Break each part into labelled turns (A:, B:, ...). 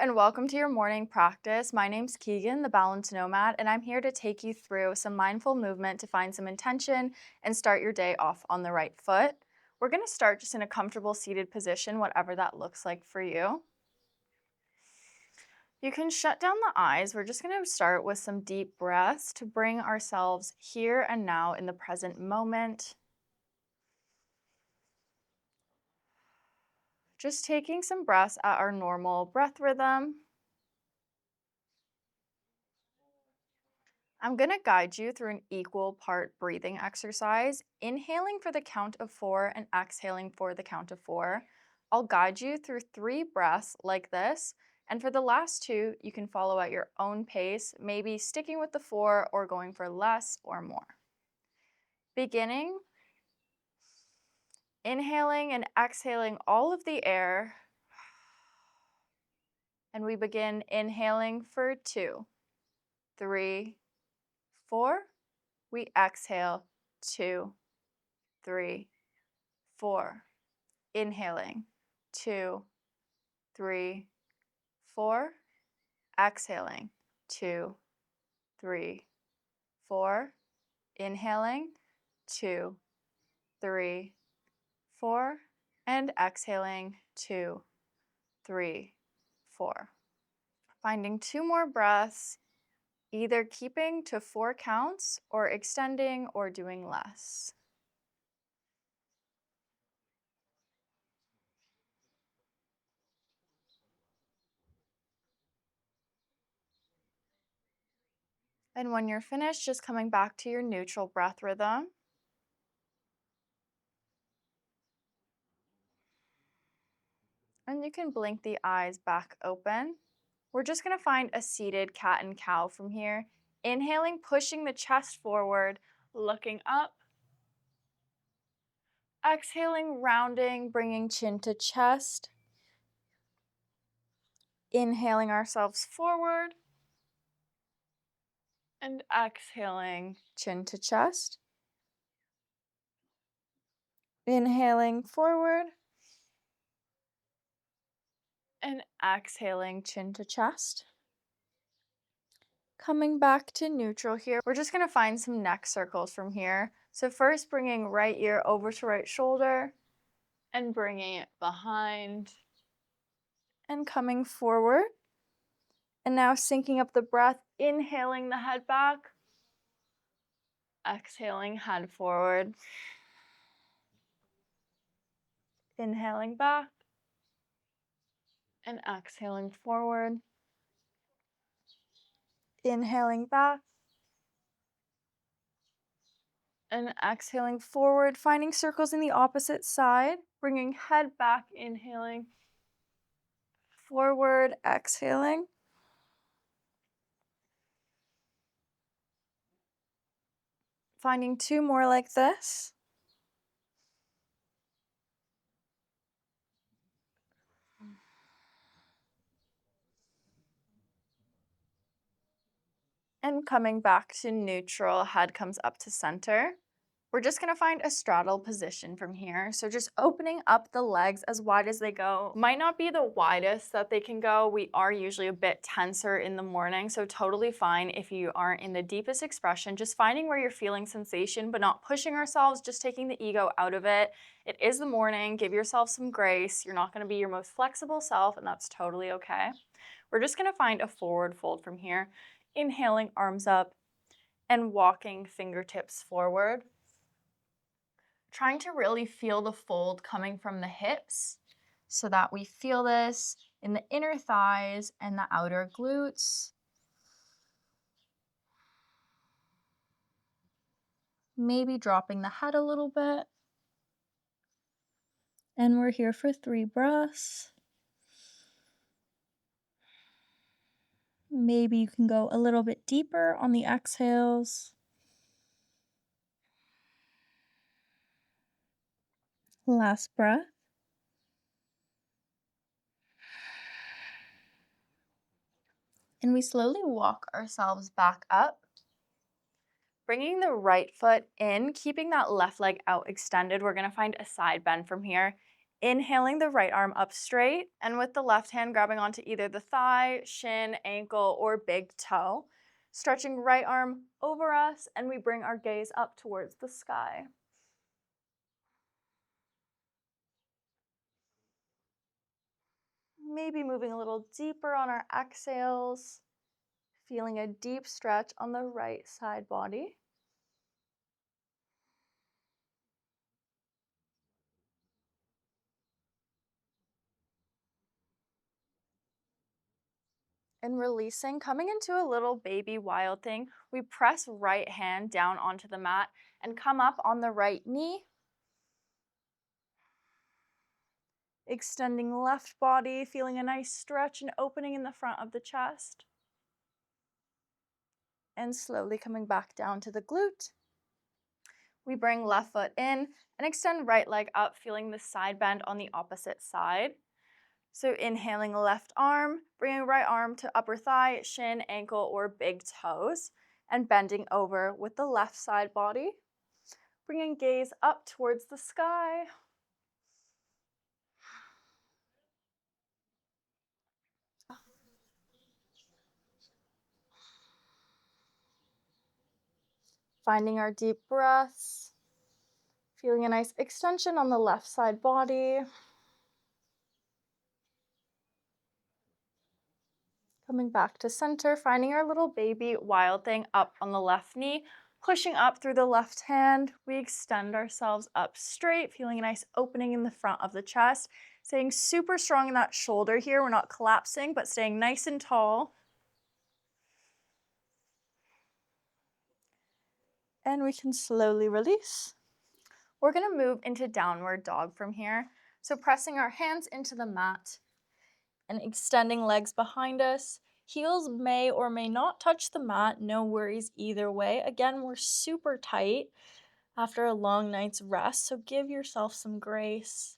A: and welcome to your morning practice. My name's Keegan, the Balance Nomad, and I'm here to take you through some mindful movement to find some intention and start your day off on the right foot. We're going to start just in a comfortable seated position, whatever that looks like for you. You can shut down the eyes. We're just going to start with some deep breaths to bring ourselves here and now in the present moment. Just taking some breaths at our normal breath rhythm. I'm going to guide you through an equal part breathing exercise, inhaling for the count of 4 and exhaling for the count of 4. I'll guide you through 3 breaths like this, and for the last 2, you can follow at your own pace, maybe sticking with the 4 or going for less or more. Beginning, inhaling and exhaling all of the air, and we begin inhaling for 2, 3, 4. We exhale 2, 3, 4. Inhaling 2, 3, 4. Exhaling 2, 3, 4. Inhaling 2, 3, 4. And exhaling 2, 3, 4. Finding 2 more breaths, either keeping to 4 counts or extending or doing less. And when you're finished, just coming back to your neutral breath rhythm. And you can blink the eyes back open. We're just going to find a seated cat and cow from here. Inhaling, pushing the chest forward, looking up. Exhaling, rounding, bringing chin to chest. Inhaling ourselves forward. And exhaling, chin to chest. Inhaling forward. And exhaling, chin to chest. Coming back to neutral here, we're just going to find some neck circles from here. So first bringing right ear over to right shoulder and bringing it behind and coming forward. And now syncing up the breath, inhaling the head back, exhaling head forward, inhaling back and exhaling forward, inhaling back and exhaling forward, finding circles in the opposite side, bringing head back, inhaling forward, exhaling. Finding 2 more like this. And coming back to neutral, head comes up to center. We're just going to find a straddle position from here. So just opening up the legs as wide as they go. Might not be the widest that they can go. We are usually a bit tenser in the morning, so totally fine if you aren't in the deepest expression. Just finding where you're feeling sensation, but not pushing ourselves, just taking the ego out of it. It is the morning. Give yourself some grace. You're not going to be your most flexible self, and that's totally okay. We're just going to find a forward fold from here. Inhaling, arms up, and walking fingertips forward. Trying to really feel the fold coming from the hips so that we feel this in the inner thighs and the outer glutes. Maybe dropping the head a little bit. And we're here for 3 breaths. Maybe you can go a little bit deeper on the exhales. Last breath. And we slowly walk ourselves back up. Bringing the right foot in, keeping that left leg out extended. We're going to find a side bend from here. Inhaling the right arm up straight, and with the left hand grabbing onto either the thigh, shin, ankle, or big toe. Stretching right arm over us, and we bring our gaze up towards the sky. Maybe moving a little deeper on our exhales, feeling a deep stretch on the right side body. And releasing, coming into a little baby wild thing, we press right hand down onto the mat and come up on the right knee. Extending left body, feeling a nice stretch and opening in the front of the chest. And slowly coming back down to the glute. We bring left foot in and extend right leg up, feeling the side bend on the opposite side. So inhaling left arm, bringing right arm to upper thigh, shin, ankle, or big toes, and bending over with the left side body. Bringing gaze up towards the sky. Finding our deep breaths. Feeling a nice extension on the left side body. Coming back to center, finding our little baby wild thing up on the left knee, pushing up through the left hand. We extend ourselves up straight, feeling a nice opening in the front of the chest, staying super strong in that shoulder here. We're not collapsing, but staying nice and tall. And we can slowly release. We're gonna move into downward dog from here. So pressing our hands into the mat and extending legs behind us. Heels may or may not touch the mat, no worries either way. Again, we're super tight after a long night's rest, so give yourself some grace.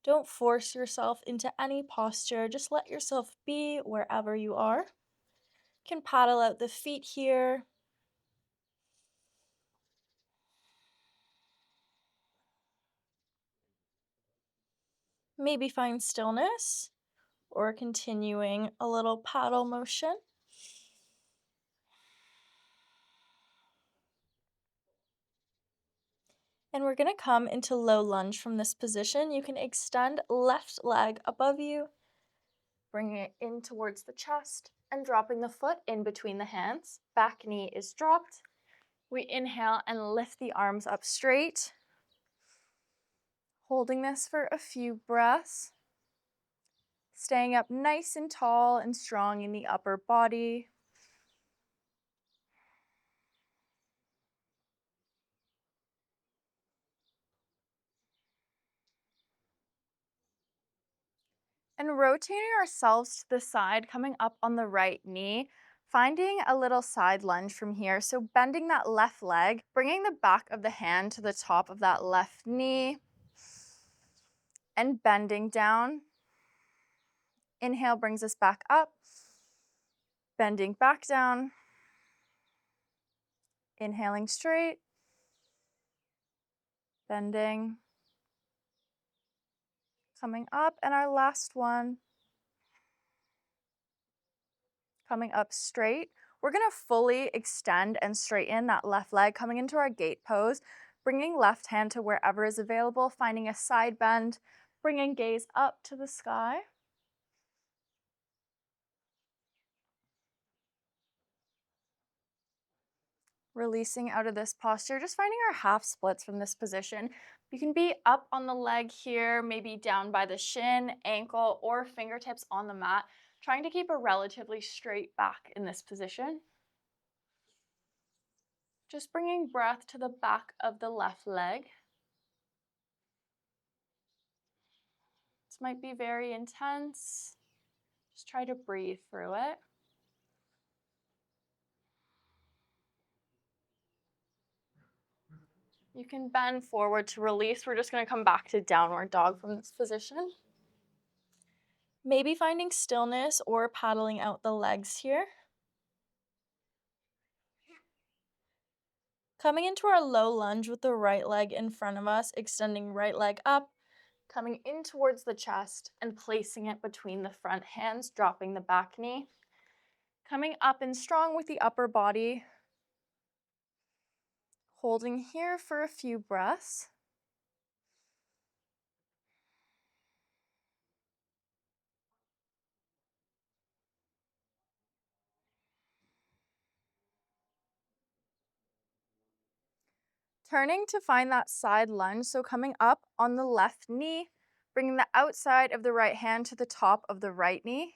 A: Don't force yourself into any posture, just let yourself be wherever you are. You can paddle out the feet here. Maybe find stillness or continuing a little paddle motion. And we're gonna come into low lunge from this position. You can extend left leg above you, bringing it in towards the chest and dropping the foot in between the hands. Back knee is dropped. We inhale and lift the arms up straight. Holding this for a few breaths. Staying up nice and tall and strong in the upper body. And rotating ourselves to the side, coming up on the right knee, finding a little side lunge from here. So bending that left leg, bringing the back of the hand to the top of that left knee, and bending down. Inhale brings us back up, bending back down, inhaling straight, bending, coming up, and our last one, coming up straight. We're gonna fully extend and straighten that left leg, coming into our gate pose, bringing left hand to wherever is available, finding a side bend, bringing gaze up to the sky. Releasing out of this posture, just finding our half splits from this position. You can be up on the leg here, maybe down by the shin, ankle, or fingertips on the mat, trying to keep a relatively straight back in this position. Just bringing breath to the back of the left leg. This might be very intense. Just try to breathe through it. You can bend forward to release. We're just going to come back to downward dog from this position. Maybe finding stillness or paddling out the legs here. Coming into our low lunge with the right leg in front of us, extending right leg up, Coming in towards the chest and placing it between the front hands, dropping the back knee. Coming up and strong with the upper body. Holding here for a few breaths. Turning to find that side lunge, so coming up on the left knee, bringing the outside of the right hand to the top of the right knee.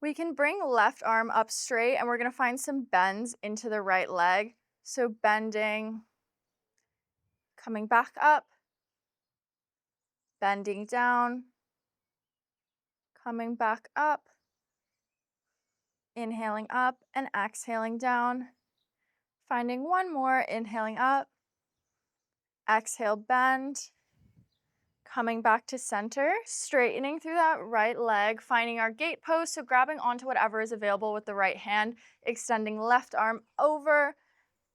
A: We can bring left arm up straight and we're gonna find some bends into the right leg. So bending, coming back up, bending down, coming back up, inhaling up and exhaling down. Finding one more, inhaling up, exhale, bend, coming back to center, straightening through that right leg, finding our gate pose, so grabbing onto whatever is available with the right hand, extending left arm over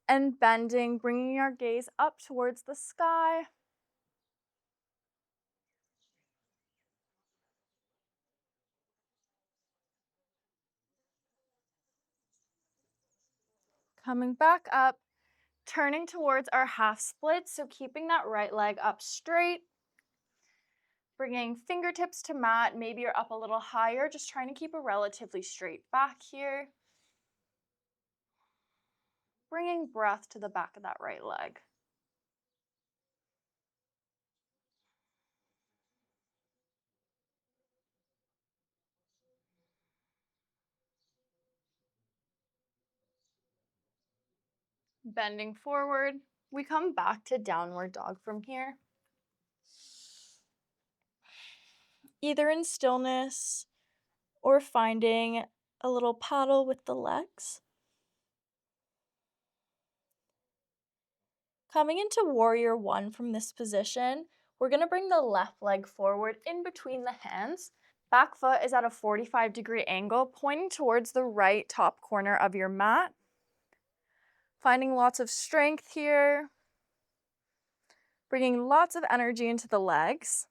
A: and bending, bringing our gaze up towards the sky. Coming back up, turning towards our half split, so keeping that right leg up straight, bringing fingertips to mat, maybe you're up a little higher, just trying to keep a relatively straight back here. Bringing breath to the back of that right leg. Bending forward, we come back to downward dog from here. Either in stillness or finding a little paddle with the legs. Coming into warrior one from this position, we're gonna bring the left leg forward in between the hands. Back foot is at a 45-degree angle, pointing towards the right top corner of your mat. Finding lots of strength here. Bringing lots of energy into the legs.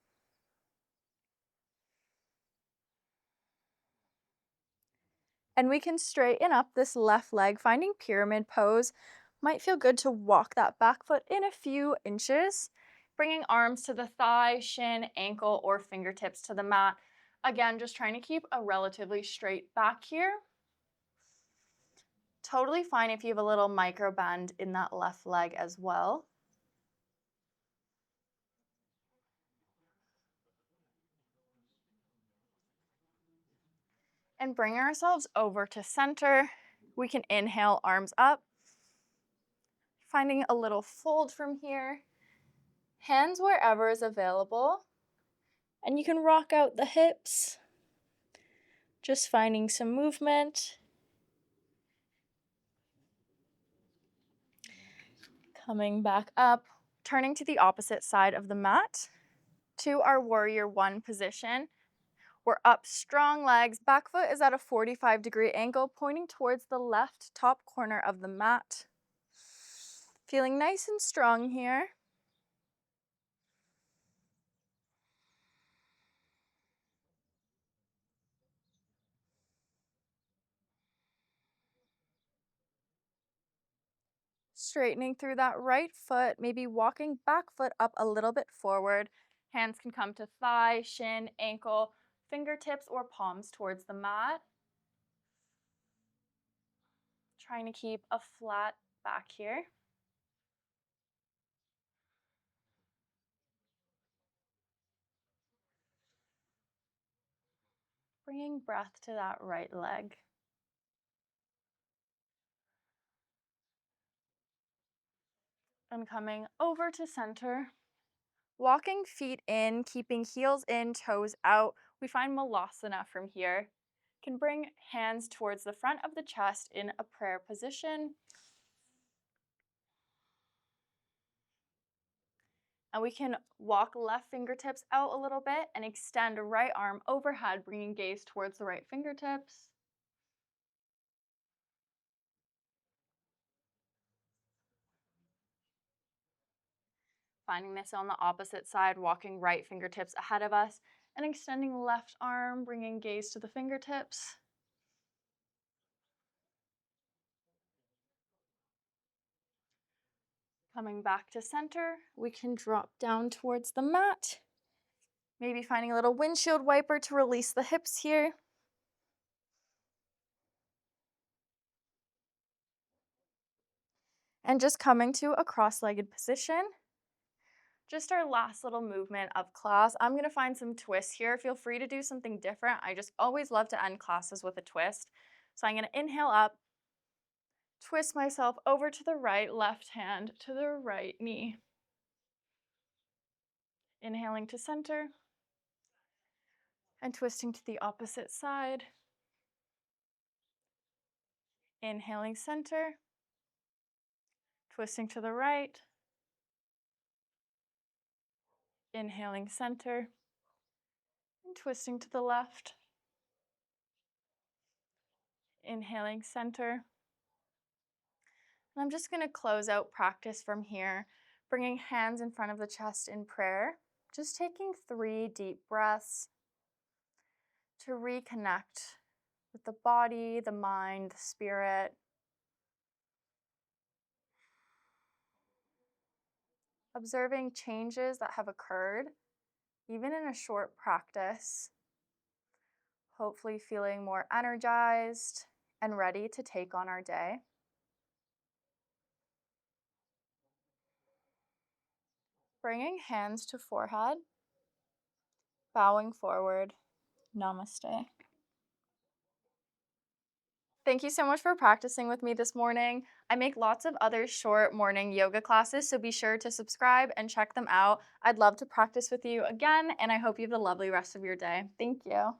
A: And we can straighten up this left leg, finding pyramid pose. Might feel good to walk that back foot in a few inches. Bringing arms to the thigh, shin, ankle, or fingertips to the mat. Again, just trying to keep a relatively straight back here. Totally fine if you have a little micro bend in that left leg as well. And bring ourselves over to center. We can inhale, arms up. Finding a little fold from here. Hands wherever is available. And you can rock out the hips. Just finding some movement. Coming back up, turning to the opposite side of the mat to our warrior one position. We're up, strong legs. Back foot is at a 45-degree angle, pointing towards the left top corner of the mat. Feeling nice and strong here. Straightening through that right foot, maybe walking back foot up a little bit forward. Hands can come to thigh, shin, ankle, fingertips or palms towards the mat. Trying to keep a flat back here. Bringing breath to that right leg. And coming over to center. Walking feet in, keeping heels in, toes out. We find Malasana from here. Can bring hands towards the front of the chest in a prayer position. And we can walk left fingertips out a little bit and extend right arm overhead, bringing gaze towards the right fingertips. Finding this on the opposite side, walking right fingertips ahead of us and extending left arm, bringing gaze to the fingertips. Coming back to center, we can drop down towards the mat. Maybe finding a little windshield wiper to release the hips here. And just coming to a cross-legged position. Just our last little movement of class. I'm gonna find some twists here. Feel free to do something different. I just always love to end classes with a twist. So I'm gonna inhale up, twist myself over to the right, left hand to the right knee. Inhaling to center and twisting to the opposite side. Inhaling center, twisting to the right, inhaling center, and twisting to the left. Inhaling center. And I'm just going to close out practice from here, bringing hands in front of the chest in prayer, just taking 3 deep breaths to reconnect with the body, the mind, the spirit. Observing changes that have occurred, even in a short practice. Hopefully feeling more energized and ready to take on our day. Bringing hands to forehead, bowing forward. Namaste. Thank you so much for practicing with me this morning. I make lots of other short morning yoga classes, so be sure to subscribe and check them out. I'd love to practice with you again, and I hope you have a lovely rest of your day. Thank you.